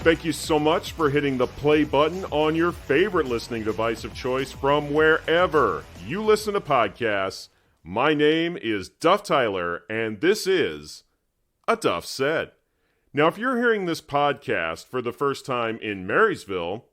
Thank you so much for hitting the play button on your favorite listening device of choice from wherever you listen to podcasts. My name is Duff Tyler, and this is A Duff Said. Now, if you're hearing this podcast for the first time in Marysville,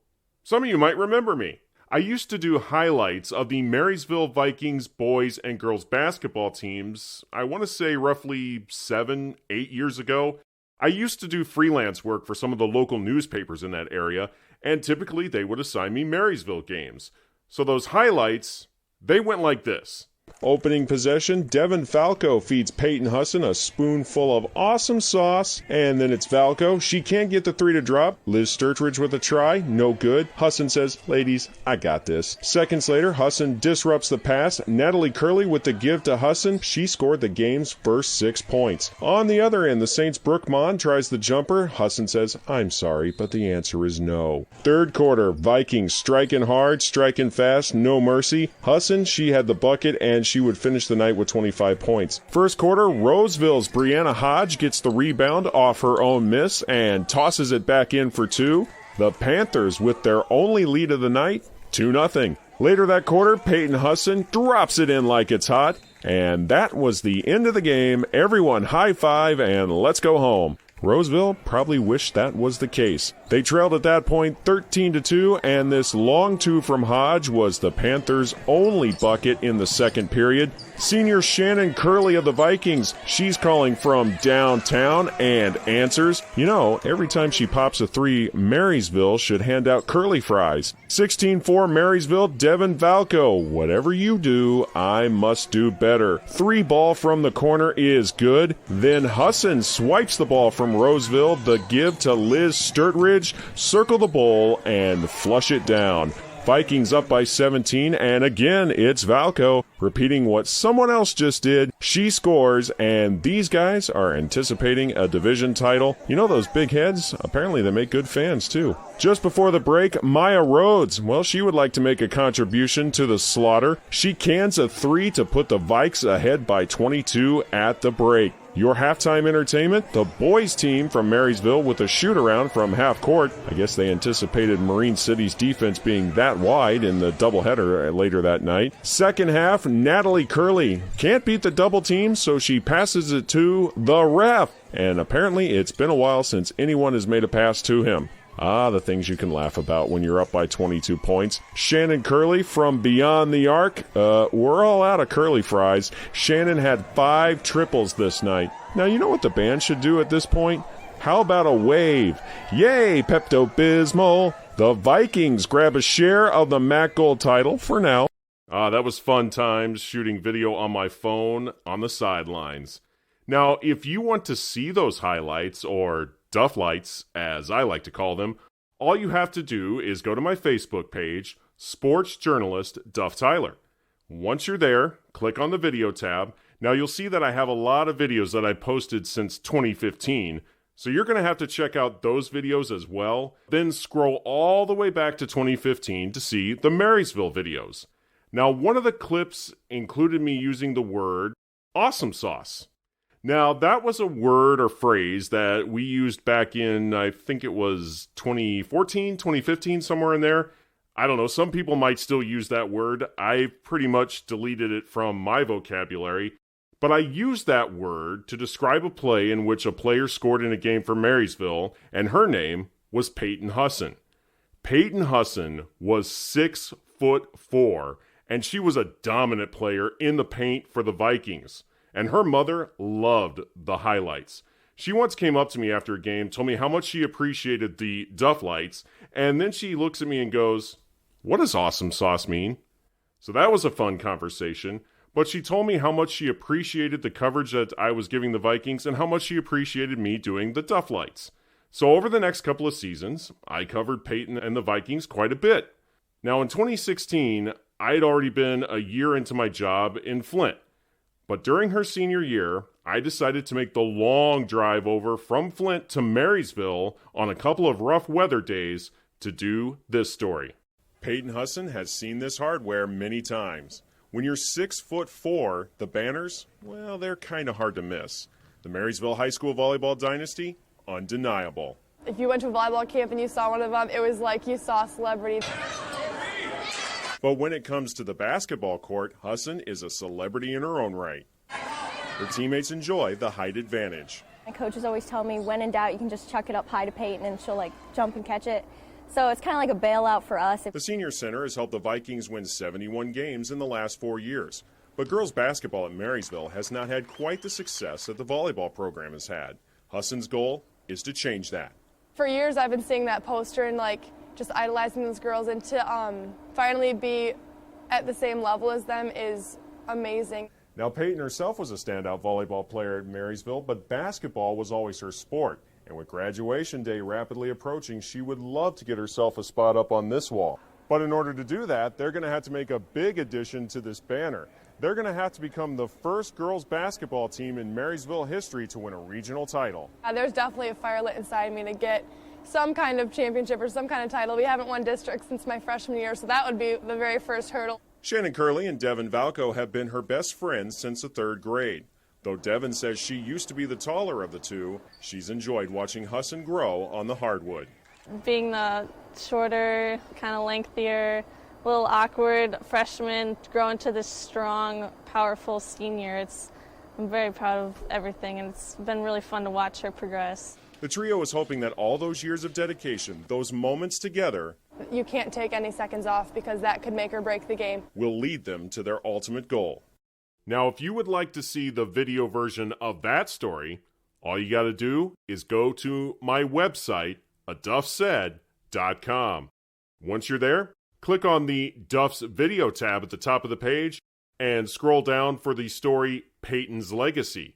some of you might remember me. I used to do highlights of the Marysville Vikings boys and girls basketball teams, I want to say roughly 7-8 years ago. I used to do freelance work for some of the local newspapers in that area, and typically they would assign me Marysville games. So those highlights, they went like this. Opening possession, Devin Falco feeds Peyton Husson a spoonful of awesome sauce, and then it's Falco. She can't get the three to drop. Liz Sturtridge with a try, no good. Husson says, ladies, I got this. Seconds later, Husson disrupts the pass. Natalie Curley with the give to Husson. She scored the game's first 6 points. On the other end, the Saints' Brooke Mon tries the jumper. Husson says, I'm sorry, but the answer is no. Third quarter, Vikings striking hard, striking fast, no mercy. Husson, she had the bucket, and she would finish the night with 25 points. First quarter, Roseville's Brianna Hodge gets the rebound off her own miss and tosses it back in for 2. The Panthers with their only lead of the night, 2-0. Later that quarter, Peyton Husson drops it in like it's hot, and that was the end of the game. Everyone high five and let's go home. Roseville probably wished that was the case. They trailed at that point 13-2, and this long two from Hodge was the Panthers' only bucket in the second period. Senior Shannon Curley of the Vikings, she's calling from downtown and answers. You know, every time she pops a three, Marysville should hand out curly fries. 16-4 Marysville, Devin Falco. Whatever you do, I must do better. 3 ball from the corner is good. Then Husson swipes the ball from Roseville. The give to Liz Sturtridge. Circle the bowl and flush it down. Vikings up by 17, and again, it's Falco repeating what someone else just did. She scores, and these guys are anticipating a division title. You know those big heads? Apparently they make good fans, too. Just before the break, Maya Rhodes. Well, she would like to make a contribution to the slaughter. She cans a 3 to put the Vikes ahead by 22 at the break. Your halftime entertainment, the boys team from Marysville with a shoot-around from half court. I guess they anticipated Marine City's defense being that wide in the doubleheader later that night. Second half, Natalie Curley can't beat the double team, so she passes it to the ref. And apparently it's been a while since anyone has made a pass to him. Ah, the things you can laugh about when you're up by 22 points. Shannon Curley from beyond the arc. We're all out of curly fries. Shannon had 5 triples this night. Now, you know what the band should do at this point? How about a wave? Yay, Pepto-Bismol. The Vikings grab a share of the MAC Gold title for now. That was fun times shooting video on my phone on the sidelines. Now, if you want to see those highlights, or Duff Lights, as I like to call them, all you have to do is go to my Facebook page, Sports Journalist Duff Tyler. Once you're there, click on the video tab. Now you'll see that I have a lot of videos that I posted since 2015, so you're going to have to check out those videos as well. Then scroll all the way back to 2015 to see the Marysville videos. Now, one of the clips included me using the word awesome sauce. Now, that was a word or phrase that we used back in, I think it was 2014, 2015, somewhere in there. I don't know, some people might still use that word. I pretty much deleted it from my vocabulary. But I used that word to describe a play in which a player scored in a game for Marysville, and her name was Peyton Husson. Peyton Husson was 6'4", and she was a dominant player in the paint for the Vikings. And her mother loved the highlights. She once came up to me after a game, told me how much she appreciated the Duff Lights, and then she looks at me and goes, "What does awesome sauce mean?" So that was a fun conversation, but she told me how much she appreciated the coverage that I was giving the Vikings and how much she appreciated me doing the Duff Lights. So over the next couple of seasons, I covered Peyton and the Vikings quite a bit. Now in 2016, I had already been a year into my job in Flint. But during her senior year, I decided to make the long drive over from Flint to Marysville on a couple of rough weather days to do this story. Peyton Husson has seen this hardware many times. When you're 6'4", the banners, well, they're kind of hard to miss. The Marysville High School volleyball dynasty, undeniable. if you went to a volleyball camp and you saw one of them, it was like you saw a celebrity. But when it comes to the basketball court, Hassan is a celebrity in her own right. Her teammates enjoy the height advantage. My coaches always tell me, when in doubt, you can just chuck it up high to Peyton and she'll jump and catch it. So it's kind of like a bailout for us. The senior center has helped the Vikings win 71 games in the last 4 years. But girls basketball at Marysville has not had quite the success that the volleyball program has had. Hassan's goal is to change that. For years I've been seeing that poster and just idolizing those girls, and to finally be at the same level as them is amazing. Now, Peyton herself was a standout volleyball player at Marysville, but basketball was always her sport. And with graduation day rapidly approaching, she would love to get herself a spot up on this wall. But in order to do that, they're going to have to make a big addition to this banner. They're going to have to become the first girls basketball team in Marysville history to win a regional title. There's definitely a fire lit inside me to get some kind of championship or some kind of title. We haven't won district since my freshman year, so that would be the very first hurdle. Shannon Curley and Devin Valco have been her best friends since the 3rd grade. Though Devin says she used to be the taller of the two, she's enjoyed watching Hassan grow on the hardwood. Being the shorter, kind of lengthier, a little awkward freshman, growing to this strong, powerful senior, I'm very proud of everything, and it's been really fun to watch her progress. The trio is hoping that all those years of dedication, those moments together, you can't take any seconds off because that could make or break the game, will lead them to their ultimate goal. Now, if you would like to see the video version of that story, all you got to do is go to my website, aduffsaid.com. Once you're there, click on the Duff's Video tab at the top of the page and scroll down for the story Peyton's Legacy.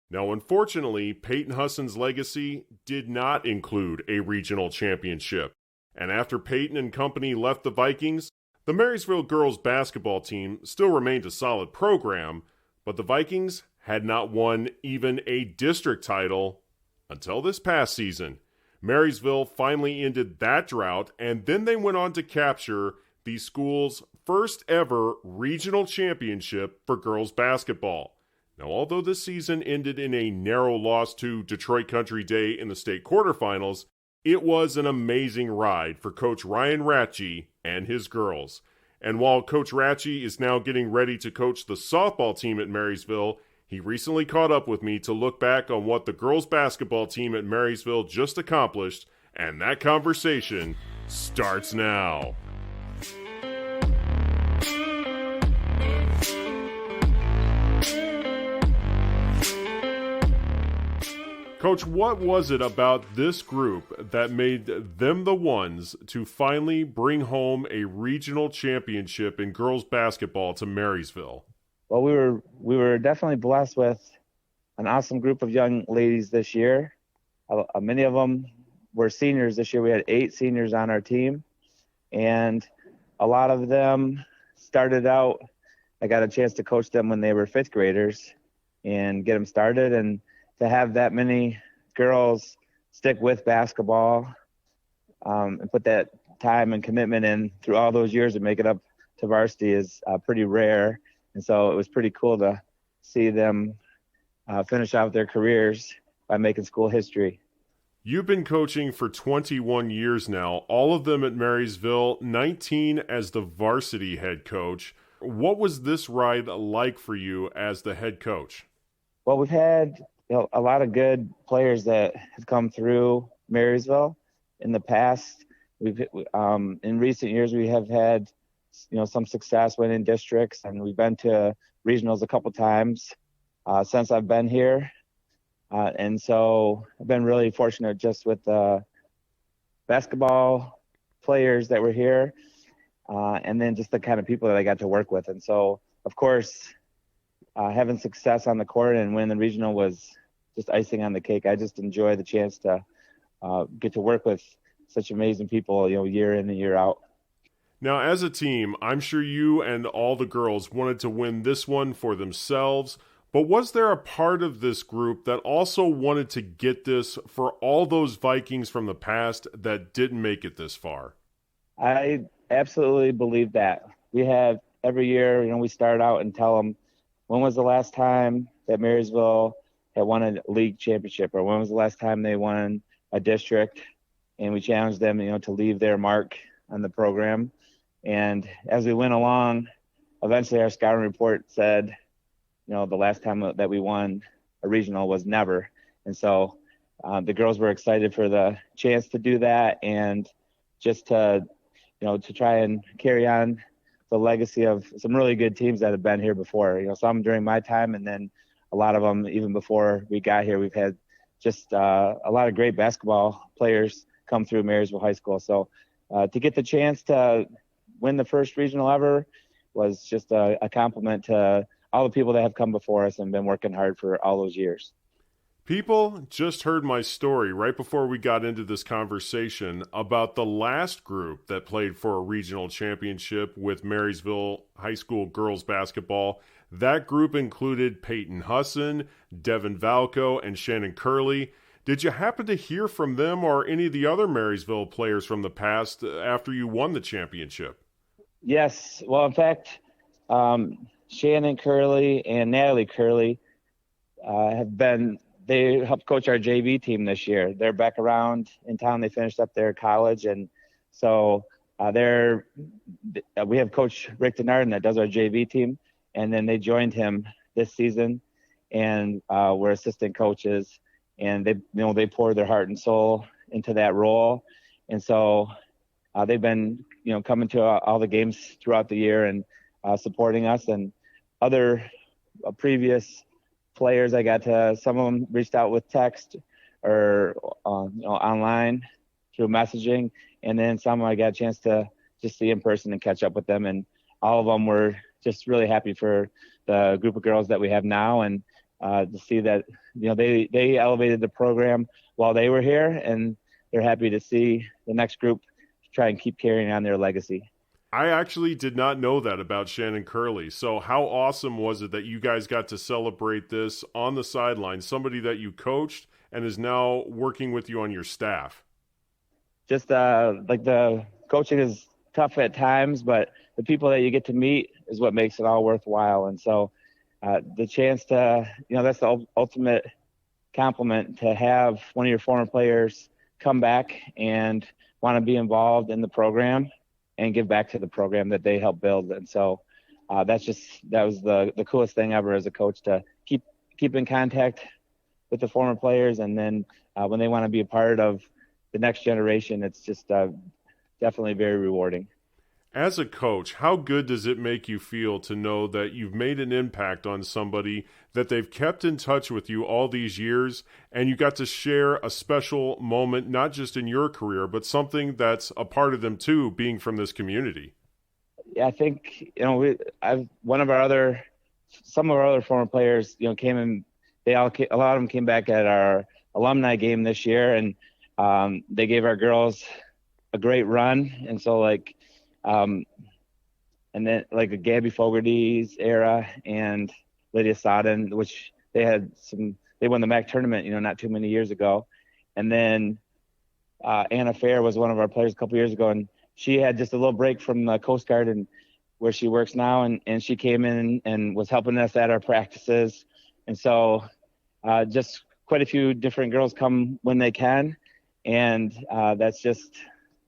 Now, unfortunately, Peyton Hassan's legacy did not include a regional championship. And after Peyton and company left the Vikings, the Marysville girls basketball team still remained a solid program, but the Vikings had not won even a district title until this past season. Marysville finally ended that drought, and then they went on to capture the school's first ever regional championship for girls basketball. Now, although this season ended in a narrow loss to Detroit Country Day in the state quarterfinals, it was an amazing ride for Coach Ryan Rathje and his girls. And while Coach Rathje is now getting ready to coach the softball team at Marysville, he recently caught up with me to look back on what the girls basketball team at Marysville just accomplished, and that conversation starts now. Coach, what was it about this group that made them the ones to finally bring home a regional championship in girls basketball to Marysville? Well, we were definitely blessed with an awesome group of young ladies this year. Many of them were seniors this year. We had 8 seniors on our team, and a lot of them started out. I got a chance to coach them when they were 5th graders and get them started, and to have that many girls stick with basketball and put that time and commitment in through all those years and make it up to varsity is pretty rare. And so it was pretty cool to see them finish out their careers by making school history. You've been coaching for 21 years now, all of them at Marysville, 19 as the varsity head coach. What was this ride like for you as the head coach? Well, we've had a lot of good players that have come through Marysville in the past. We've in recent years we have had some success winning districts, and we've been to regionals a couple times since I've been here, and so I've been really fortunate just with the basketball players that were here, and then just the kind of people that I got to work with. And so, of course, having success on the court and winning the regional was just icing on the cake. I just enjoy the chance to get to work with such amazing people, year in and year out. Now, as a team, I'm sure you and all the girls wanted to win this one for themselves, but was there a part of this group that also wanted to get this for all those Vikings from the past that didn't make it this far? I absolutely believe that. We have every year, we start out and tell them, when was the last time that Marysville had won a league championship, or when was the last time they won a district? and we challenged them, to leave their mark on the program. And as we went along, eventually our scouting report said, the last time that we won a regional was never. And so the girls were excited for the chance to do that, and just to try and carry on the legacy of some really good teams that have been here before. Some during my time, and then a lot of them even before we got here. We've had just a lot of great basketball players come through Marysville High School. So to get the chance to win the first regional ever was just a compliment to all the people that have come before us and been working hard for all those years. People just heard my story right before we got into this conversation about the last group that played for a regional championship with Marysville High School girls basketball. That group included Peyton Husson, Devin Valco, and Shannon Curley. Did you happen to hear from them or any of the other Marysville players from the past after you won the championship? Yes. Well, in fact, Shannon Curley and Natalie Curley they helped coach our JV team this year. They're back around in town. They finished up their college. And so we have Coach Rick Denardin that does our JV team. And then they joined him this season, and we're assistant coaches. And they poured their heart and soul into that role. And so they've been, coming to all the games throughout the year and supporting us. And other previous players, some of them reached out with text or online through messaging, and then some I got a chance to just see in person and catch up with them, and all of them were just really happy for the group of girls that we have now, and to see that they elevated the program while they were here, and they're happy to see the next group try and keep carrying on their legacy. I actually did not know that about Shannon Curley. So how awesome was it that you guys got to celebrate this on the sideline, somebody that you coached and is now working with you on your staff? Just like the coaching is tough at times, but the people that you get to meet is what makes it all worthwhile. And so the chance to, that's the ultimate compliment, to have one of your former players come back and want to be involved in the program and give back to the program that they helped build. And so that was the coolest thing ever as a coach, to keep in contact with the former players. And then when they want to be a part of the next generation, it's just definitely very rewarding. As a coach, how good does it make you feel to know that you've made an impact on somebody, that they've kept in touch with you all these years, and you got to share a special moment, not just in your career, but something that's a part of them too, being from this community? Yeah, I think, some of our other former players, came in, a lot of them came back at our alumni game this year, and they gave our girls a great run. And so and then like a Gabby Fogarty's era and Lydia Sodden, which they won the MAC tournament, not too many years ago. And then Anna Fair was one of our players a couple years ago, and she had just a little break from the Coast Guard and where she works now. And she came in and was helping us at our practices. And so just quite a few different girls come when they can. And that's just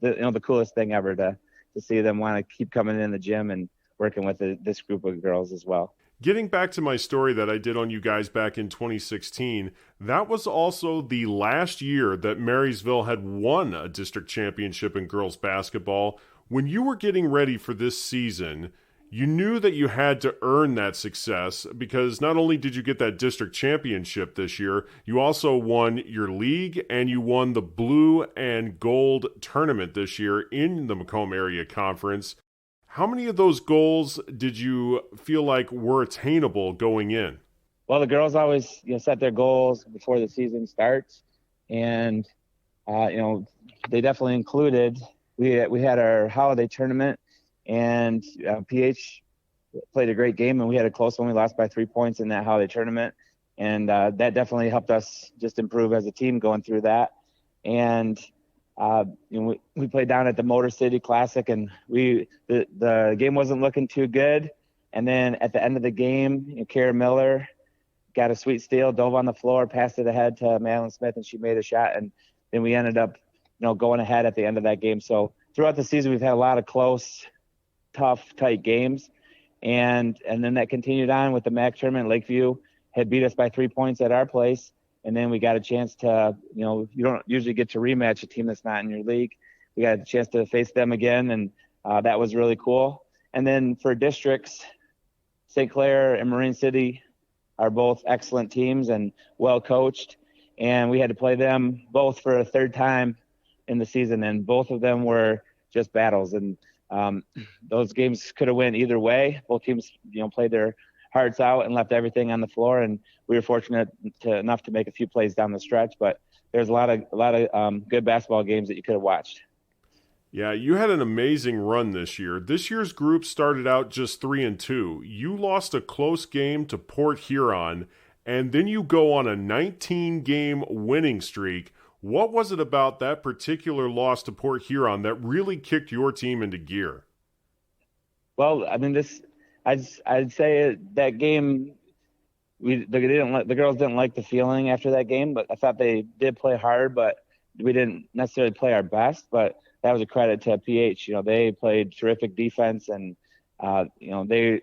the coolest thing ever, to see them want to keep coming in the gym and working with this group of girls as well. Getting back to my story that I did on you guys back in 2016, that was also the last year that Marysville had won a district championship in girls basketball. When you were getting ready for this season, you knew that you had to earn that success, because not only did you get that district championship this year, you also won your league and you won the blue and gold tournament this year in the Macomb Area Conference. How many of those goals did you feel like were attainable going in? Well, the girls always set their goals before the season starts, and they definitely included. We had our holiday tournament, and PH played a great game, and we had a close one. We lost by 3 points in that holiday tournament, and that definitely helped us just improve as a team going through that. And we played down at the Motor City Classic, and the game wasn't looking too good. And then at the end of the game, Kara Miller got a sweet steal, dove on the floor, passed it ahead to Madeline Smith, and she made a shot. And then we ended up going ahead at the end of that game. So throughout the season, we've had a lot of close, tough, tight games. And then that continued on with the MAC tournament. Lakeview had beat us by 3 points at our place. And then we got a chance to, you don't usually get to rematch a team that's not in your league. We got a chance to face them again, and that was really cool. And then for districts, St. Clair and Marine City are both excellent teams and well coached. And we had to play them both for a third time in the season, and both of them were just battles. And those games could have went either way. Both teams, played their hearts out and left everything on the floor. And we were fortunate enough to make a few plays down the stretch. But there's a lot of good basketball games that you could have watched. Yeah, you had an amazing run this year. This year's group started out just 3-2. You lost a close game to Port Huron, and then you go on a 19-game winning streak. What was it about that particular loss to Port Huron that really kicked your team into gear? Well, I mean, I'd say that game, the girls didn't like the feeling after that game, but I thought they did play hard, but we didn't necessarily play our best. But that was a credit to PH. They played terrific defense, and they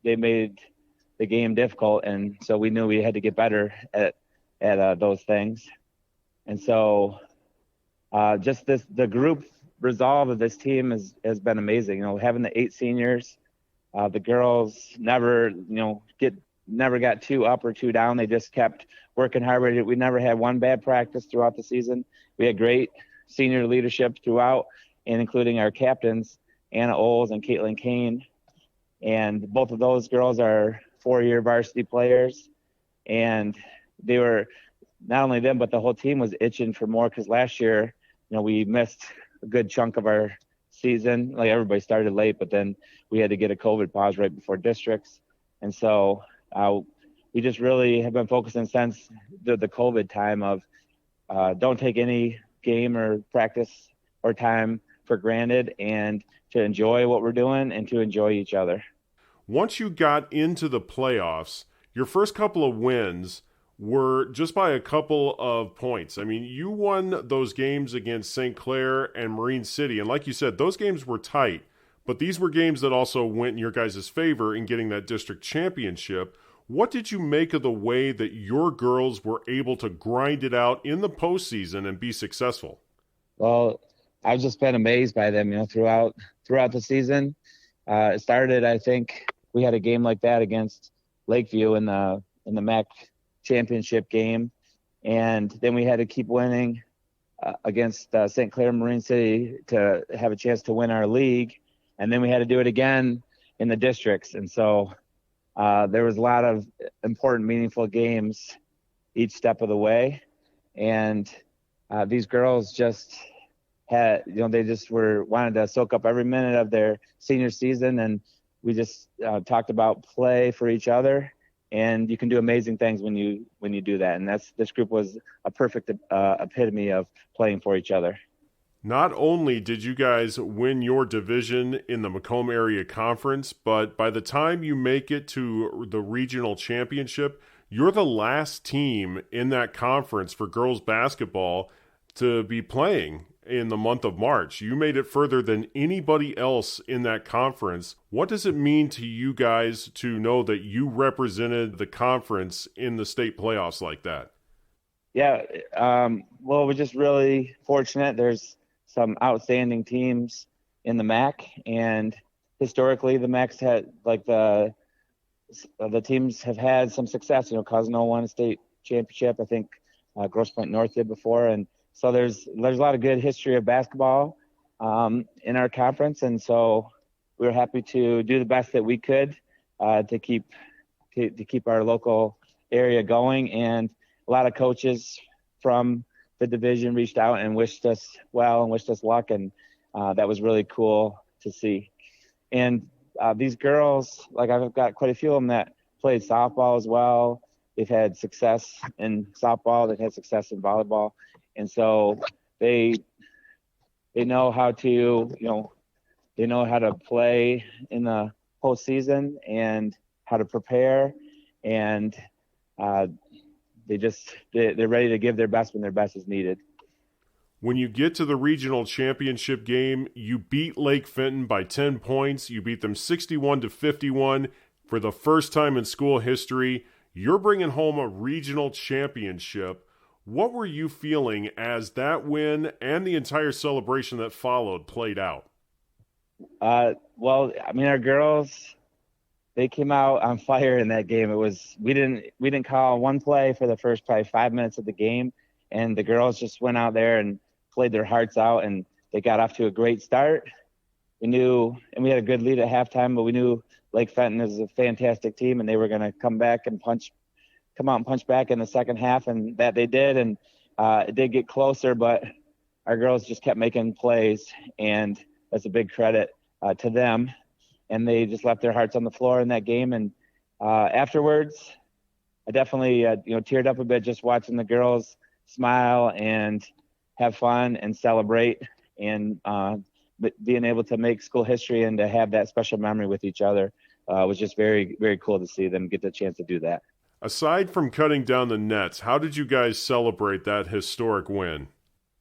made the game difficult, and so we knew we had to get better at those things. And so just the group resolve of this team has been amazing. Having the 8 seniors, the girls never got 2 up or 2 down. They just kept working hard. We never had one bad practice throughout the season. We had great senior leadership throughout, and including our captains, Anna Oles and Caitlyn Kane. And both of those girls are 4-year varsity players. And they were, not only them, but the whole team was itching for more, because last year, we missed a good chunk of our season. Like, everybody started late, but then we had to get a COVID pause right before districts. And so we just really have been focusing since the COVID time of don't take any game or practice or time for granted, and to enjoy what we're doing and to enjoy each other. Once you got into the playoffs, your first couple of wins were just by a couple of points. I mean, you won those games against St. Clair and Marine City, and like you said, those games were tight, but these were games that also went in your guys' favor in getting that district championship. What did you make of the way that your girls were able to grind it out in the postseason and be successful? Well, I've just been amazed by them, throughout the season. It started, I think, we had a game like that against Lakeview in the MAC championship game, and then we had to keep winning against St. Clair Marine City to have a chance to win our league, and then we had to do it again in the districts. And so there was a lot of important, meaningful games each step of the way, and these girls just had, they just wanted to soak up every minute of their senior season, and we just talked about play for each other. And you can do amazing things when you do that. And this group was a perfect epitome of playing for each other. Not only did you guys win your division in the Macomb Area Conference, but by the time you make it to the regional championship, you're the last team in that conference for girls basketball to be playing in the month of March. You made it further than anybody else in that conference. What does it mean to you guys to know that you represented the conference in the state playoffs like that? Yeah, well, we're just really fortunate. There's some outstanding teams in the MAC, and historically the MAC's had, like, the teams have had some success. Cousino won a state championship. I think Grosse Pointe North did before, and so there's a lot of good history of basketball in our conference, and so we were happy to do the best that we could to keep our local area going. And a lot of coaches from the division reached out and wished us well and wished us luck, and that was really cool to see. And these girls, like, I've got quite a few of them that played softball as well. They've had success in softball. They've had success in volleyball. And so they know how to, they know how to play in the postseason and how to prepare. And they're ready to give their best when their best is needed. When you get to the regional championship game, you beat Lake Fenton by 10 points. You beat them 61-51 for the first time in school history. You're bringing home a regional championship. What were you feeling as that win and the entire celebration that followed played out? Well, I mean, our girls, they came out on fire in that game. We didn't call one play for the first probably 5 minutes of the game, and the girls just went out there and played their hearts out, and they got off to a great start. We knew, and we had a good lead at halftime, but we knew Lake Fenton is a fantastic team, and they were going to come out and punch back in the second half, and that they did. And it did get closer, but our girls just kept making plays, and that's a big credit to them. And they just left their hearts on the floor in that game. And afterwards, I definitely teared up a bit just watching the girls smile and have fun and celebrate, and being able to make school history and to have that special memory with each other was just very, very cool to see them get the chance to do that. Aside from cutting down the nets, how did you guys celebrate that historic win?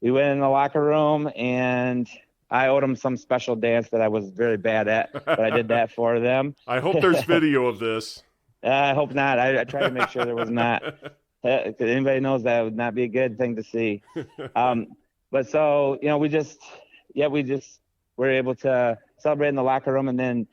We went in the locker room, and I owed them some special dance that I was very bad at, but I did that for them. I hope there's video of this. I hope not. I tried to make sure there was not. Because anybody knows that would not be a good thing to see. But so, we just were able to celebrate in the locker room. And then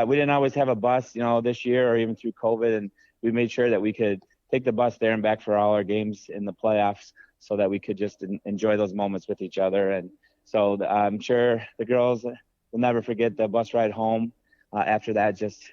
we didn't always have a bus, this year or even through COVID. And we made sure that we could take the bus there and back for all our games in the playoffs so that we could just enjoy those moments with each other. And so I'm sure the girls will never forget the bus ride home after that, just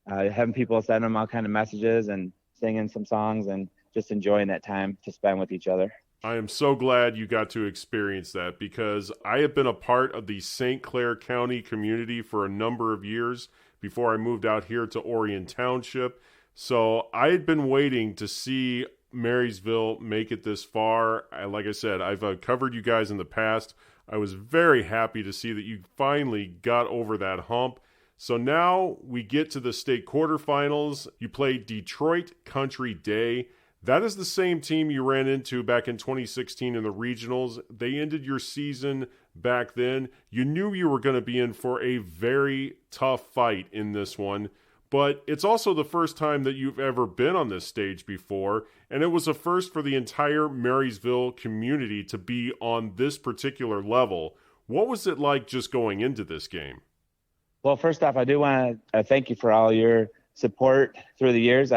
having people send them all kind of messages and singing some songs and just enjoying that time to spend with each other. I am so glad you got to experience that, because I have been a part of the St. Clair County community for a number of years before I moved out here to Orion Township. So I had been waiting to see Marysville make it this far. Like I said, I've covered you guys in the past. I was very happy to see that you finally got over that hump. So now we get to the state quarterfinals. You play Detroit Country Day. That is the same team you ran into back in 2016 in the regionals. They ended your season back then. You knew you were going to be in for a very tough fight in this one, but it's also the first time that you've ever been on this stage before, and it was a first for the entire Marysville community to be on this particular level. What was it like just going into this game? Well, first off, I do want to thank you for all your support through the years.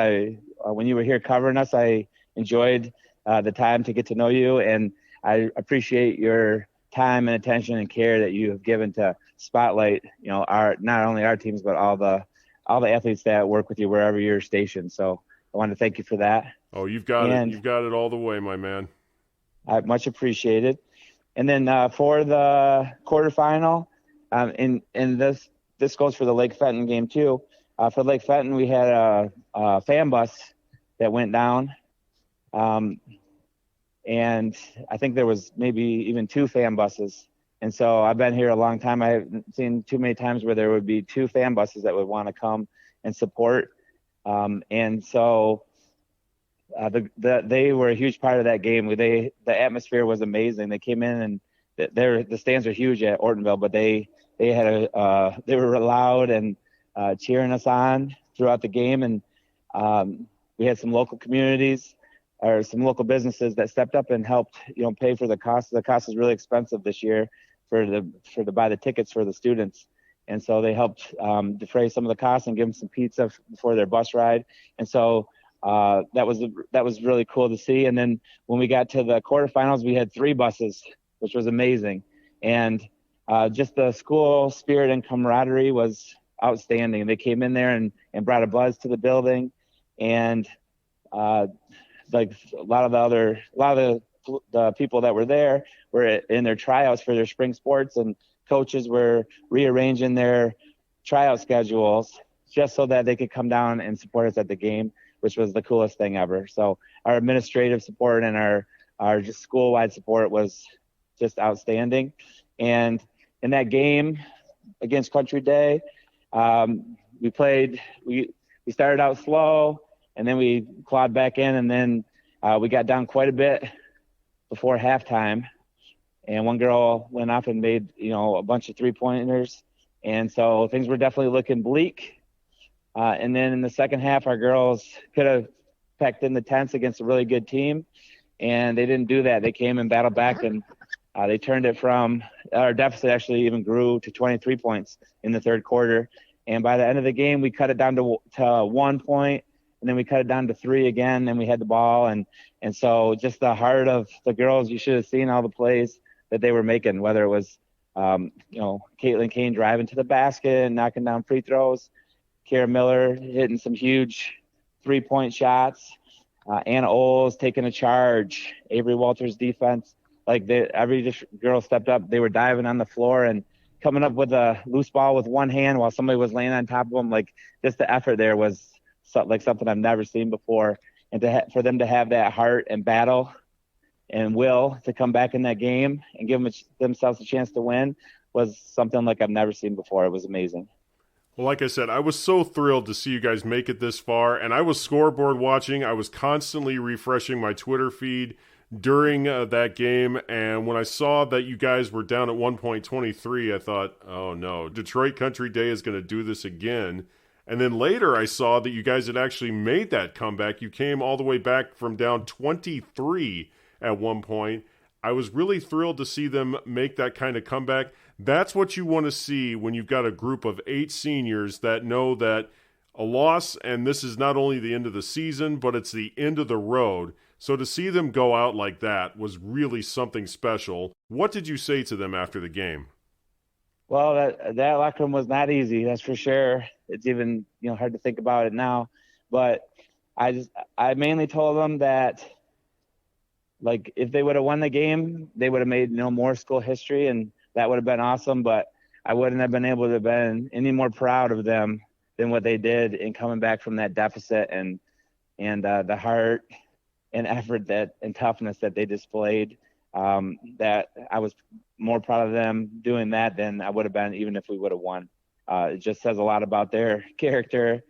When you were here covering us, I enjoyed the time to get to know you, and I appreciate your time and attention and care that you have given to spotlight, not only our teams, but all the athletes that work with you wherever you're stationed. So I want to thank you for that. Oh, you've got it. You've got it all the way, my man. I much appreciated. And then for the quarterfinal, and this goes for the Lake Fenton game too. For Lake Fenton, we had a fan bus that went down. And I think there was maybe even 2 fan buses. And so I've been here a long time. I haven't seen too many times where there would be 2 fan buses that would want to come and support. And so they were a huge part of that game. The atmosphere was amazing. They came in, and the stands are huge at Ortonville, but they were loud and cheering us on throughout the game. And we had some local communities or some local businesses that stepped up and helped, pay for the cost. The cost is really expensive this year to buy the tickets for the students. And so they helped defray some of the costs and give them some pizza before their bus ride. And so that was really cool to see. And then when we got to the quarterfinals, we had 3 buses, which was amazing. And just the school spirit and camaraderie was outstanding. They came in there and brought a buzz to the building. And like a lot of the people that were there were in their tryouts for their spring sports, and coaches were rearranging their tryout schedules just so that they could come down and support us at the game, which was the coolest thing ever. So our administrative support and our just school-wide support was just outstanding. And in that game against Country Day, we started out slow, and then we clawed back in, and then we got down quite a bit before halftime. and one girl went up and made, a bunch of 3-pointers. And so things were definitely looking bleak. And then in the second half, our girls could have packed in the tents against a really good team, and they didn't do that. They came and battled back, and they turned it from our deficit actually even grew to 23 points in the third quarter. And by the end of the game, we cut it down to 1 point, and then we cut it down to 3 again, and we had the ball. And so just the heart of the girls, you should have seen all the plays that they were making, whether it was, Caitlyn Kane driving to the basket and knocking down free throws, Kara Miller hitting some huge 3-point shots, Anna Oles taking a charge, Avery Walters' defense. Like every girl stepped up. They were diving on the floor and coming up with a loose ball with one hand while somebody was laying on top of them. Like just the effort there was like something I've never seen before. And for them to have that heart and battle and will to come back in that game and give themselves a chance to win was something like I've never seen before. It was amazing. Well, like I said, I was so thrilled to see you guys make it this far, and I was scoreboard watching. I was constantly refreshing my Twitter feed during that game, and when I saw that you guys were down at 1.23, I thought, oh no, Detroit Country Day is going to do this again. And then later I saw that you guys had actually made that comeback. You came all the way back from down 23 at one point. I was really thrilled to see them make that kind of comeback. That's what you want to see when you've got a group of 8 seniors that know that a loss, and this is not only the end of the season, but it's the end of the road. So to see them go out like that was really something special. What did you say to them after the game? Well, that locker room was not easy, that's for sure. It's even, hard to think about it now. But I mainly told them that, like, if they would have won the game, they would have made more school history, and that would have been awesome. But I wouldn't have been able to have been any more proud of them than what they did in coming back from that deficit and the heart and effort and toughness that they displayed. That I was more proud of them doing that than I would have been even if we would have won. It just says a lot about their character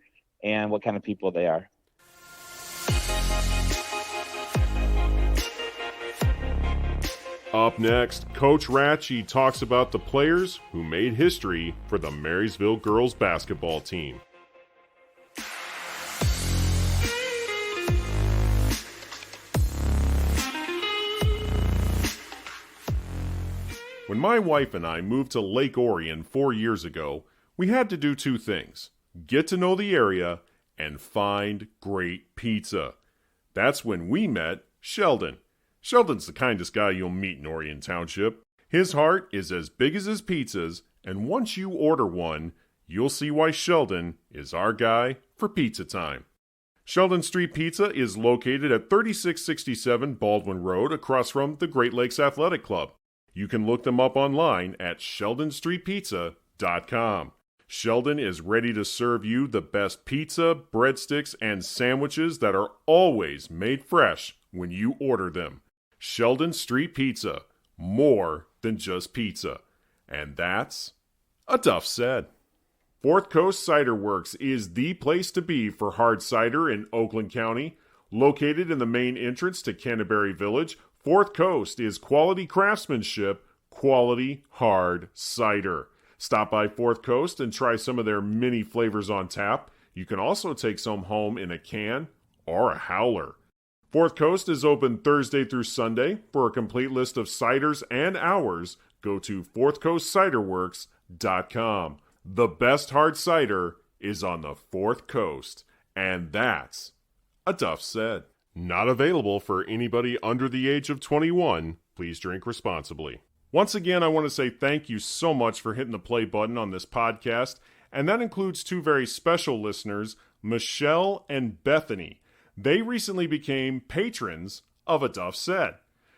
and what kind of people they are. Up next, Coach Rathje talks about the players who made history for the Marysville girls basketball team. When my wife and I moved to Lake Orion 4 years ago, we had to do 2 things: get to know the area and find great pizza. That's when we met Sheldon. Sheldon's the kindest guy you'll meet in Orion Township. His heart is as big as his pizzas, and once you order one, you'll see why Sheldon is our guy for pizza time. Sheldon Street Pizza is located at 3667 Baldwin Road across from the Great Lakes Athletic Club. You can look them up online at sheldonstreetpizza.com. Sheldon is ready to serve you the best pizza, breadsticks, and sandwiches that are always made fresh when you order them. Sheldon Street Pizza, more than just pizza. And that's a Duff said. Fourth Coast Cider Works is the place to be for hard cider in Oakland County. Located in the main entrance to Canterbury Village, Fourth Coast is quality craftsmanship, quality hard cider. Stop by Fourth Coast and try some of their many flavors on tap. You can also take some home in a can or a howler. Fourth Coast is open Thursday through Sunday. For a complete list of ciders and hours, go to fourthcoastciderworks.com. The best hard cider is on the Fourth Coast, and that's a Duff said. Not available for anybody under the age of 21. Please drink responsibly. Once again, I want to say thank you so much for hitting the play button on this podcast, and that includes 2 very special listeners, Michelle and Bethany. They recently became patrons of A Duff Said.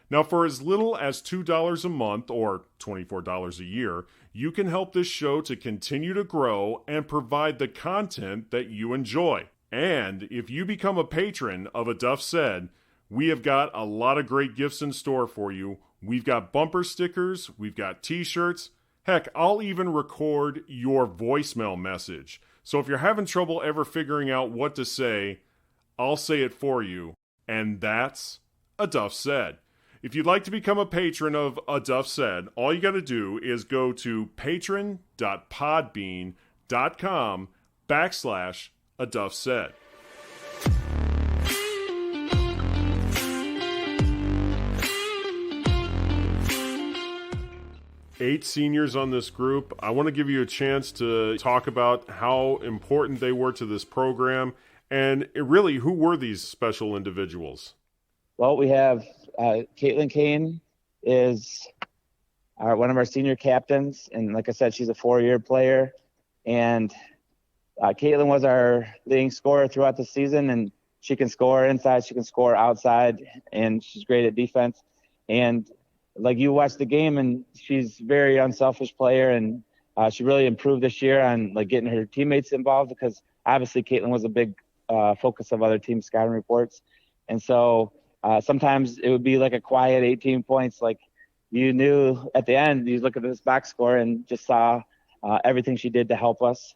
Now, for as little as $2 a month or $24 a year, you can help this show to continue to grow and provide the content that you enjoy. And if you become a patron of A Duff Said, we have got a lot of great gifts in store for you. We've got bumper stickers, we've got t-shirts. Heck, I'll even record your voicemail message. So if you're having trouble ever figuring out what to say, I'll say it for you. And that's A Duff Said. If you'd like to become a patron of A Duff Said, all you got to do is go to patron.podbean.com/A Duff Said. Eight seniors on this group. I want to give you a chance to talk about how important they were to this program, and really, who were these special individuals? Well, we have Caitlyn Kane is one of our senior captains, and like I said, she's a 4-year player. And Caitlyn was our leading scorer throughout the season, and she can score inside, she can score outside, and she's great at defense. And like, you watch the game, and she's a very unselfish player, and she really improved this year on like getting her teammates involved, because obviously Caitlyn was a big focus of other team scouting reports. And so sometimes it would be like a quiet 18 points. Like, you knew at the end, you look at this box score and just saw everything she did to help us.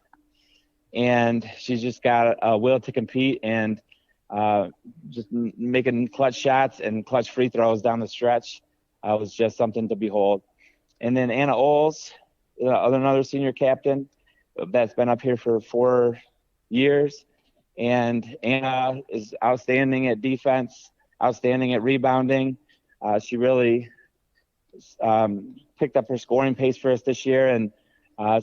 And she's just got a will to compete, and just making clutch shots and clutch free throws down the stretch was just something to behold. And then Anna Oles, another senior captain that's been up here for 4 years. And Anna is outstanding at defense, outstanding at rebounding. She really picked up her scoring pace for us this year. And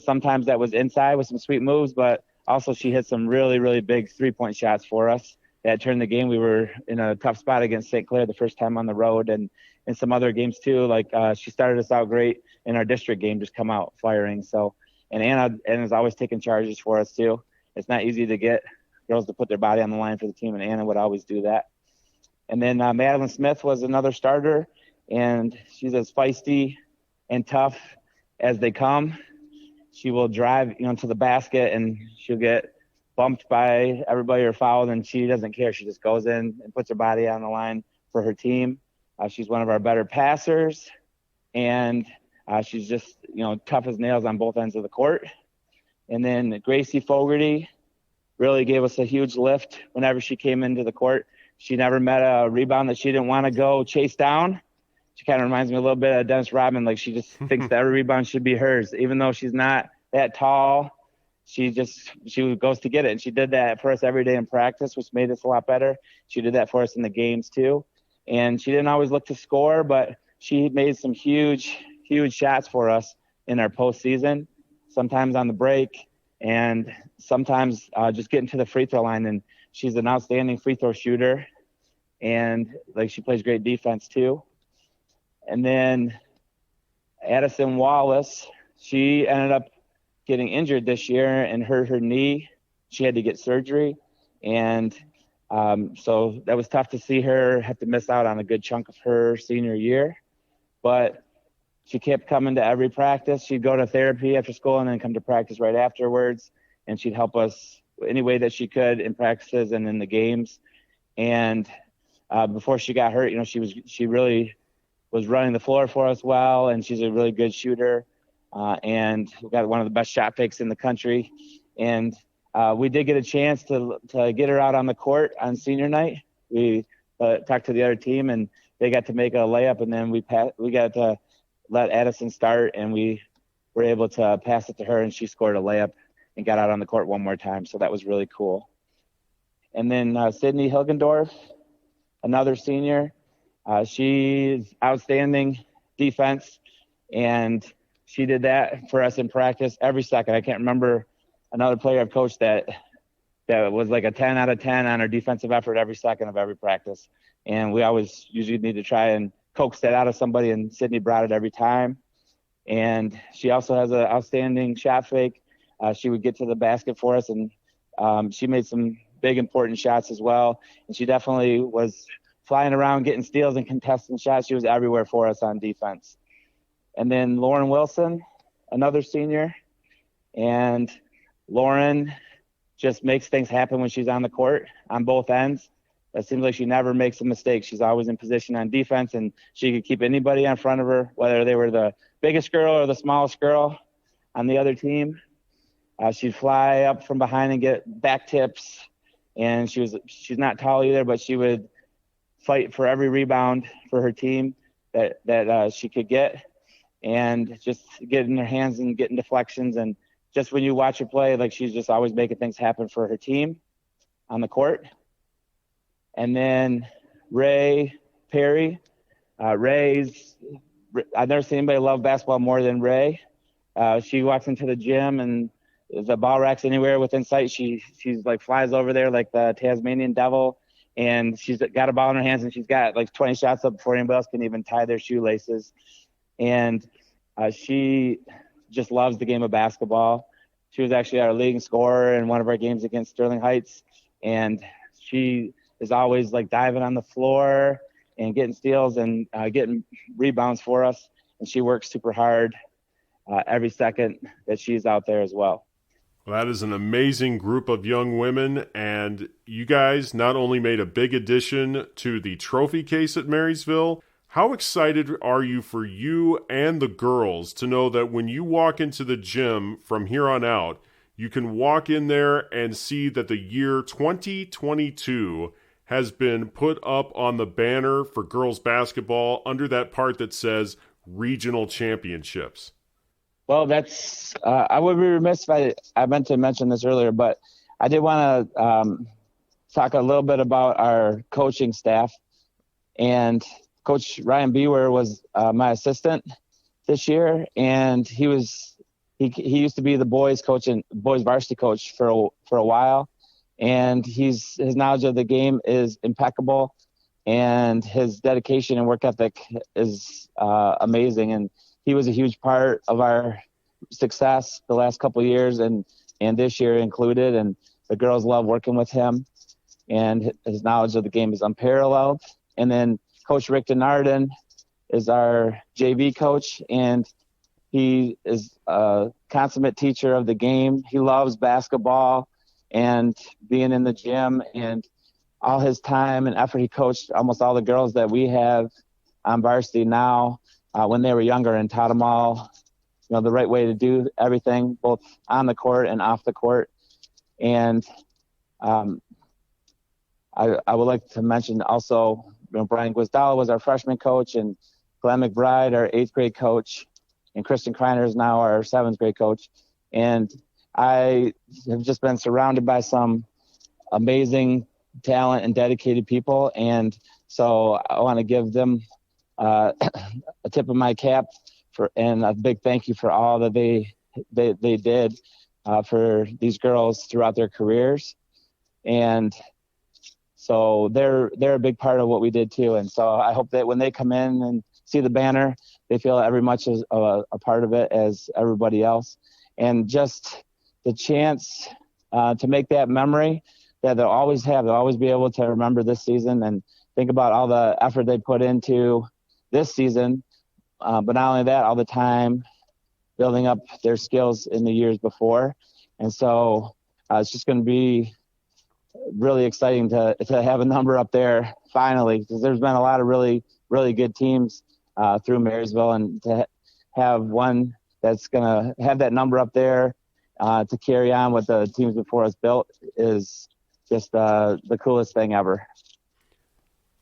sometimes that was inside with some sweet moves, but also she hit some really, really big three-point shots for us that turned the game. We were in a tough spot against St. Clair the first time on the road, and in some other games too. Like, she started us out great in our district game, just come out firing. So, and Anna's always taking charges for us too. It's not easy to get girls to put their body on the line for the team, and Anna would always do that. And then Madeline Smith was another starter, and she's as feisty and tough as they come. She will drive, to the basket, and she'll get bumped by everybody or fouled, and she doesn't care. She just goes in and puts her body on the line for her team. She's one of our better passers, and she's just, tough as nails on both ends of the court. And then Gracie Fogarty really gave us a huge lift whenever she came into the court. She never met a rebound that she didn't want to go chase down. She kind of reminds me a little bit of Dennis Rodman. Like, she just thinks that every rebound should be hers, even though she's not that tall. She goes to get it, and she did that for us every day in practice, which made us a lot better. She did that for us in the games too. And she didn't always look to score, but she made some huge, huge shots for us in our postseason, sometimes on the break, and sometimes just getting to the free throw line. And she's an outstanding free throw shooter, and she plays great defense too. And then Addison Wallace, she ended up getting injured this year and hurt her knee. She had to get surgery, and so that was tough to see her have to miss out on a good chunk of her senior year. But she kept coming to every practice. She'd go to therapy after school and then come to practice right afterwards, and she'd help us any way that she could in practices and in the games. And before she got hurt, she really was running the floor for us well, and she's a really good shooter. And we got one of the best shot fakes in the country. And we did get a chance to get her out on the court on senior night. We talked to the other team, and they got to make a layup, and then we got to let Addison start, and we were able to pass it to her, and she scored a layup and got out on the court one more time. So that was really cool. And then Sydney Hilgendorf, another senior. She's outstanding defense, and she did that for us in practice every second. I can't remember another player I've coached that was like a 10 out of 10 on her defensive effort every second of every practice. And we always usually need to try and coax that out of somebody, and Sydney brought it every time. And she also has an outstanding shot fake. She would get to the basket for us, and she made some big important shots as well. And she definitely was flying around getting steals and contesting shots. She was everywhere for us on defense. And then Lauren Wilson, another senior. And Lauren just makes things happen when she's on the court on both ends. It seems like she never makes a mistake. She's always in position on defense, and she could keep anybody in front of her, whether they were the biggest girl or the smallest girl on the other team. She'd fly up from behind and get back tips, and she's not tall either, but she would fight for every rebound for her team. that she could get, and just getting her hands and getting deflections. And just when you watch her play, like, she's just always making things happen for her team on the court. And then Ray Perry. I've never seen anybody love basketball more than Ray. She walks into the gym, and if the ball rack's anywhere within sight, she's like flies over there like the Tasmanian devil, and she's got a ball in her hands, and she's got like 20 shots up before anybody else can even tie their shoelaces. And she just loves the game of basketball. She was actually our leading scorer in one of our games against Sterling Heights, and she is always like diving on the floor and getting steals and getting rebounds for us. And she works super hard every second that she's out there as well. Well, that is an amazing group of young women, and you guys not only made a big addition to the trophy case at Marysville. How excited are you for you and the girls to know that when you walk into the gym from here on out, you can walk in there and see that the year 2022 has been put up on the banner for girls basketball under that part that says regional championships? Well, that's I would be remiss if I meant to mention this earlier, but I did want to talk a little bit about our coaching staff. And Coach Ryan Bewer was my assistant this year, and he used to be the boys coach and boys varsity coach for a while. And his knowledge of the game is impeccable, and his dedication and work ethic is amazing. And he was a huge part of our success the last couple of years, and this year included. And the girls love working with him, and his knowledge of the game is unparalleled. And then Coach Rick Denarden is our JV coach, and he is a consummate teacher of the game. He loves basketball and being in the gym, and all his time and effort. He coached almost all the girls that we have on varsity now when they were younger, and taught them all, the right way to do everything, both on the court and off the court. And I would like to mention also, Brian Guisdala was our freshman coach, and Glenn McBride, our 8th grade coach, and Kristen Kreiner is now our 7th grade coach. And I have just been surrounded by some amazing talent and dedicated people. And so I want to give them a tip of my cap and a big thank you for all that they did for these girls throughout their careers. And so they're a big part of what we did too. And so I hope that when they come in and see the banner, they feel every much as a part of it as everybody else. And just the chance to make that memory that they'll always have. They'll always be able to remember this season and think about all the effort they put into this season. But not only that, all the time building up their skills in the years before. And so it's just going to be really exciting to have a number up there finally, because there's been a lot of really, really good teams through Marysville, and to have one that's going to have that number up there to carry on what the teams before us built is just the coolest thing ever.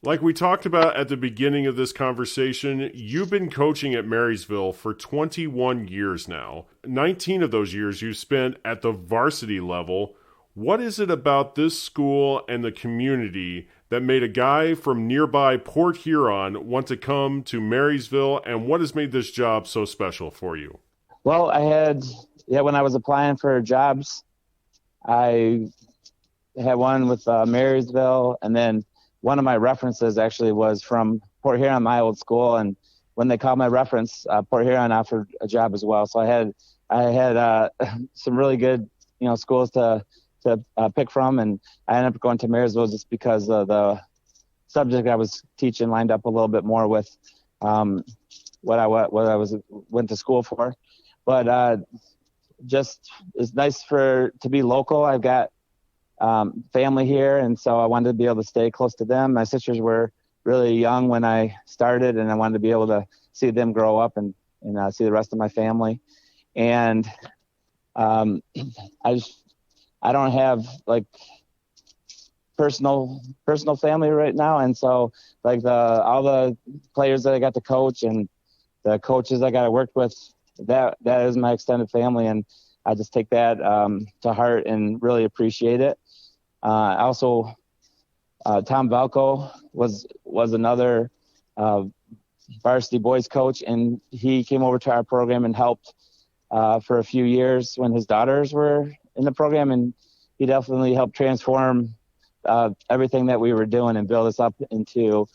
Like we talked about at the beginning of this conversation, you've been coaching at Marysville for 21 years now. 19 of those years you spent at the varsity level. What is it about this school and the community that made a guy from nearby Port Huron want to come to Marysville, and what has made this job so special for you? Well, when I was applying for jobs, I had one with Marysville, and then one of my references actually was from Port Huron, my old school. And when they called my reference, Port Huron offered a job as well. So I had some really good, schools to pick from, and I ended up going to Marysville just because the subject I was teaching lined up a little bit more with what I went to school for. But just it's nice to be local. I've got family here, and so I wanted to be able to stay close to them. My sisters were really young when I started, and I wanted to be able to see them grow up and see the rest of my family. And I don't have personal family right now. And so like all the players that I got to coach and the coaches I got to work with, that is my extended family. And I just take that to heart and really appreciate it. Also, Tom Valco was another varsity boys coach, and he came over to our program and helped for a few years when his daughters were in the program, and he definitely helped transform everything that we were doing and build us up into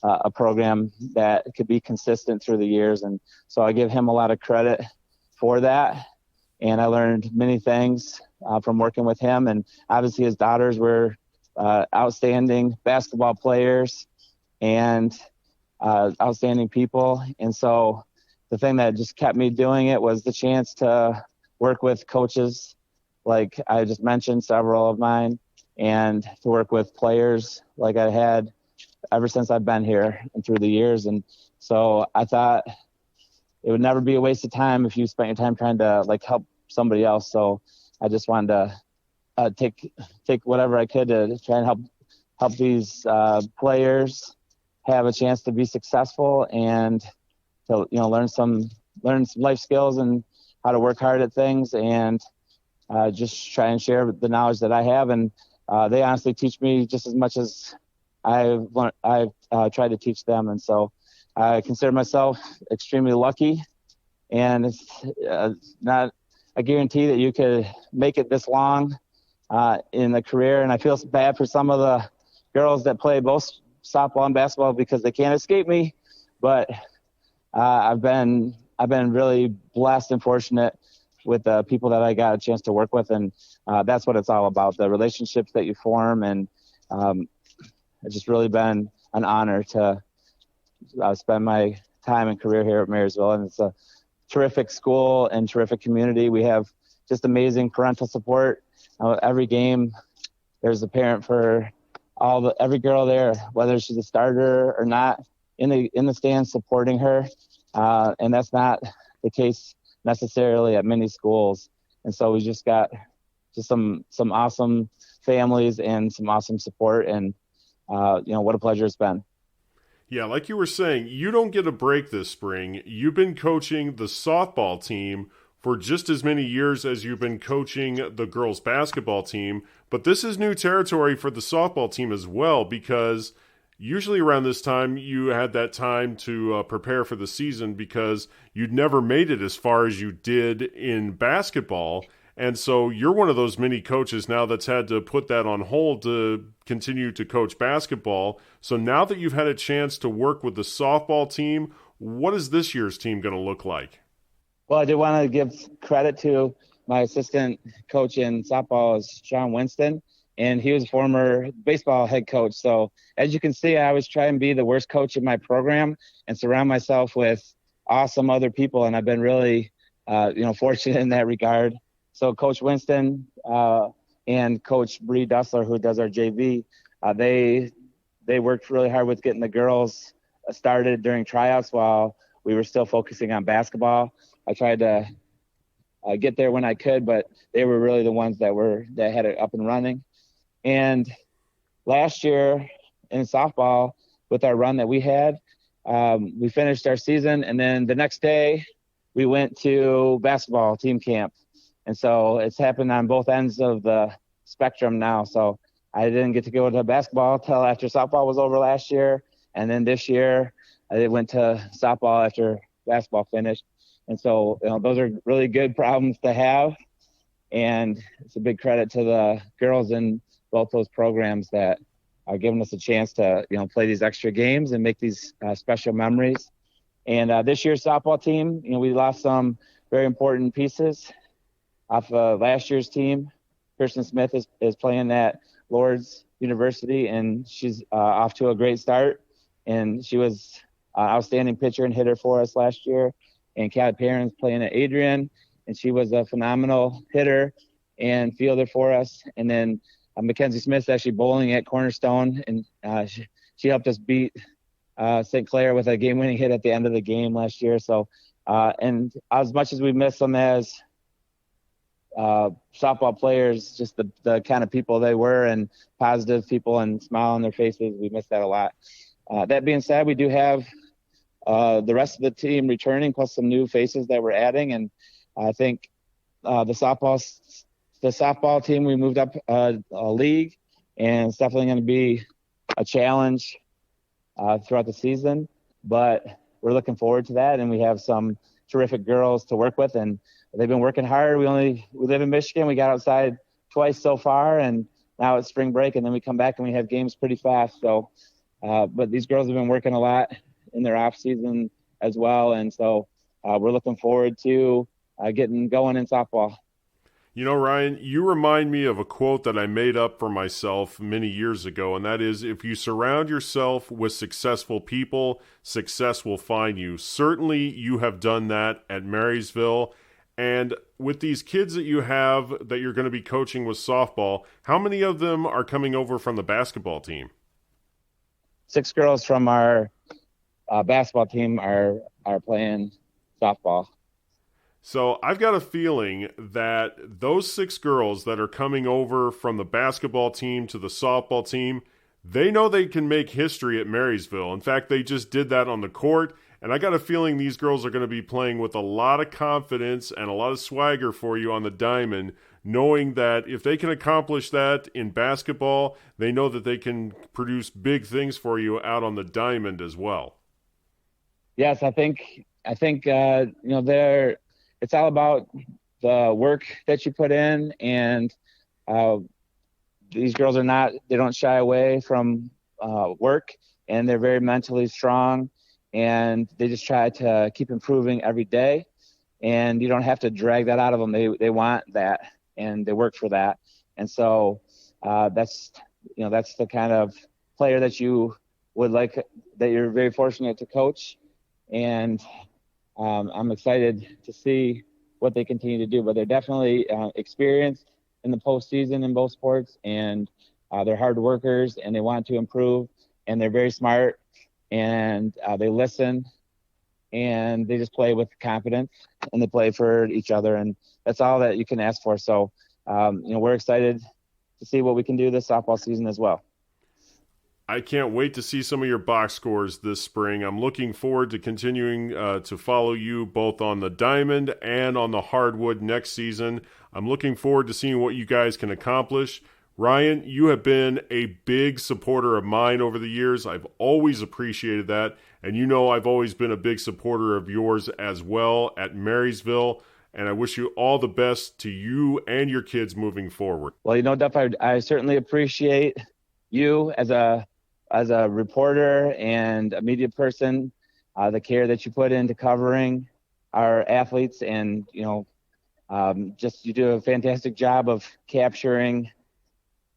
a program that could be consistent through the years. And so I give him a lot of credit for that. And I learned many things from working with him. And obviously his daughters were outstanding basketball players and outstanding people. And so the thing that just kept me doing it was the chance to work with coaches like I just mentioned, several of mine, and to work with players like I had ever since I've been here and through the years. And so I thought it would never be a waste of time if you spent your time trying to like help somebody else. So I just wanted to take whatever I could to try and help these players have a chance to be successful and to learn some life skills and how to work hard at things, and just try and share the knowledge that I have. And they honestly teach me just as much as I've tried to teach them. And so I consider myself extremely lucky, and it's not a guarantee that you could make it this long in a career. And I feel bad for some of the girls that play both softball and basketball because they can't escape me. But I've been really blessed and fortunate with the people that I got a chance to work with, and that's what it's all about, the relationships that you form. And it's just really been an honor to spend my time and career here at Marysville. And it's a terrific school and terrific community. We have just amazing parental support. Every game, there's a parent for every girl there, whether she's a starter or not, in the stands supporting her. And that's not the case necessarily at many schools. And so we just got just some awesome families and some awesome support. And what a pleasure it's been. Yeah, like you were saying, you don't get a break this spring. You've been coaching the softball team for just as many years as you've been coaching the girls basketball team. But this is new territory for the softball team as well, because usually around this time you had that time to prepare for the season because you'd never made it as far as you did in basketball. And so you're one of those many coaches now that's had to put that on hold to continue to coach basketball. So now that you've had a chance to work with the softball team, what is this year's team going to look like? Well, I do want to give credit to my assistant coach in softball, is Sean Winston, and he was a former baseball head coach. So as you can see, I always try and be the worst coach in my program and surround myself with awesome other people. And I've been really, fortunate in that regard. So Coach Winston and Coach Bree Dussler, who does our JV, they worked really hard with getting the girls started during tryouts while we were still focusing on basketball. I tried to get there when I could, but they were really the ones that had it up and running. And last year in softball, with our run that we had, we finished our season, and then the next day we went to basketball team camp. And so it's happened on both ends of the spectrum now. So I didn't get to go to basketball till after softball was over last year. And then this year I went to softball after basketball finished. And so, those are really good problems to have. And it's a big credit to the girls in both those programs that are giving us a chance to, play these extra games and make these special memories. And this year's softball team, we lost some very important pieces off last year's team. Kristen Smith is playing at Lourdes University, and she's off to a great start. And she was an outstanding pitcher and hitter for us last year. And Kat Perrin's playing at Adrian, and she was a phenomenal hitter and fielder for us. And then Mackenzie Smith's actually bowling at Cornerstone, and she helped us beat St. Clair with a game-winning hit at the end of the game last year. So, and as much as we miss them as softball players, just the kind of people they were and positive people and smile on their faces. We miss that a lot. That being said, we do have the rest of the team returning, plus some new faces that we're adding. And I think the softball team, we moved up a league, and it's definitely going to be a challenge throughout the season. But we're looking forward to that, and we have some terrific girls to work with, and they've been working hard. We live in Michigan. We got outside twice so far, and now it's spring break, and then we come back and we have games pretty fast. So, but these girls have been working a lot in their off season as well, and so we're looking forward to getting going in softball. You know, Ryan, you remind me of a quote that I made up for myself many years ago, and that is, if you surround yourself with successful people, success will find you. Certainly you have done that at Marysville. And with these kids that you have that you're going to be coaching with softball, how many of them are coming over from the basketball team? 6 girls from our basketball team are playing softball. So I've got a feeling that those 6 girls that are coming over from the basketball team to the softball team, they know they can make history at Marysville. In fact, they just did that on the court. And I got a feeling these girls are going to be playing with a lot of confidence and a lot of swagger for you on the diamond, knowing that if they can accomplish that in basketball, they know that they can produce big things for you out on the diamond as well. Yes, I think it's all about the work that you put in, and these girls they don't shy away from work, and they're very mentally strong, and they just try to keep improving every day, and you don't have to drag that out of them. They want that, and they work for that. And so that's the kind of player that you would like, that you're very fortunate to coach. And I'm excited to see what they continue to do, but they're definitely experienced in the postseason in both sports, and they're hard workers, and they want to improve, and they're very smart, and they listen, and they just play with confidence, and they play for each other, and that's all that you can ask for. So, we're excited to see what we can do this softball season as well. I can't wait to see some of your box scores this spring. I'm looking forward to continuing to follow you both on the diamond and on the hardwood next season. I'm looking forward to seeing what you guys can accomplish. Ryan, you have been a big supporter of mine over the years. I've always appreciated that. And you know I've always been a big supporter of yours as well at Marysville. And I wish you all the best to you and your kids moving forward. Well, Duff, I certainly appreciate you as a reporter and a media person, the care that you put into covering our athletes, and you do a fantastic job of capturing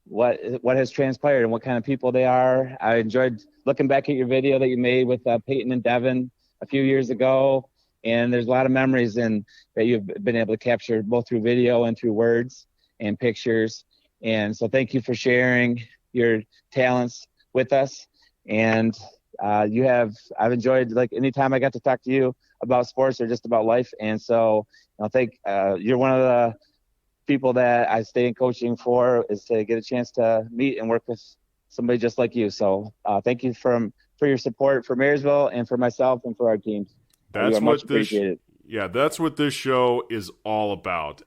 what has transpired and what kind of people they are. I enjoyed looking back at your video that you made with Peyton and Devin a few years ago, and there's a lot of memories that you've been able to capture both through video and through words and pictures. And so thank you for sharing your talents with us. And I've enjoyed, like, anytime I got to talk to you about sports or just about life. And so I think you're one of the people that I stay in coaching for, is to get a chance to meet and work with somebody just like you. So thank you for your support for Marysville and for myself and for our teams. That's what this show is all about.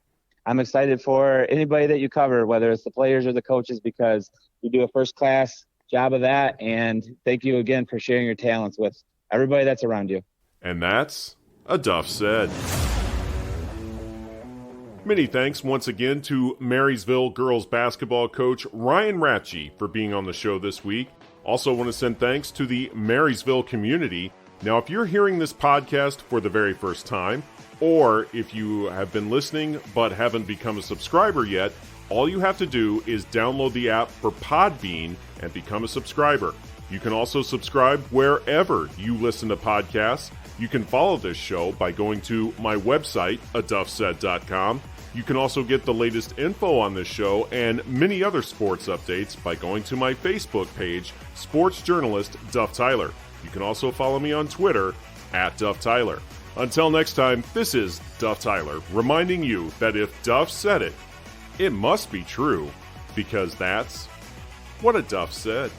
I'm excited for anybody that you cover, whether it's the players or the coaches, because you do a first-class job of that. And thank you again for sharing your talents with everybody that's around you. And that's a Duff said. Many thanks once again to Marysville girls basketball coach Ryan Rathje for being on the show this week. Also want to send thanks to the Marysville community. Now, if you're hearing this podcast for the very first time, or if you have been listening but haven't become a subscriber yet, all you have to do is download the app for Podbean and become a subscriber. You can also subscribe wherever you listen to podcasts. You can follow this show by going to my website, aduffsaid.com. You can also get the latest info on this show and many other sports updates by going to my Facebook page, sports journalist Duff Tyler. You can also follow me on Twitter @Duff Tyler. Until next time, this is Duff Tyler reminding you that if Duff said it, it must be true, because that's what a Duff said.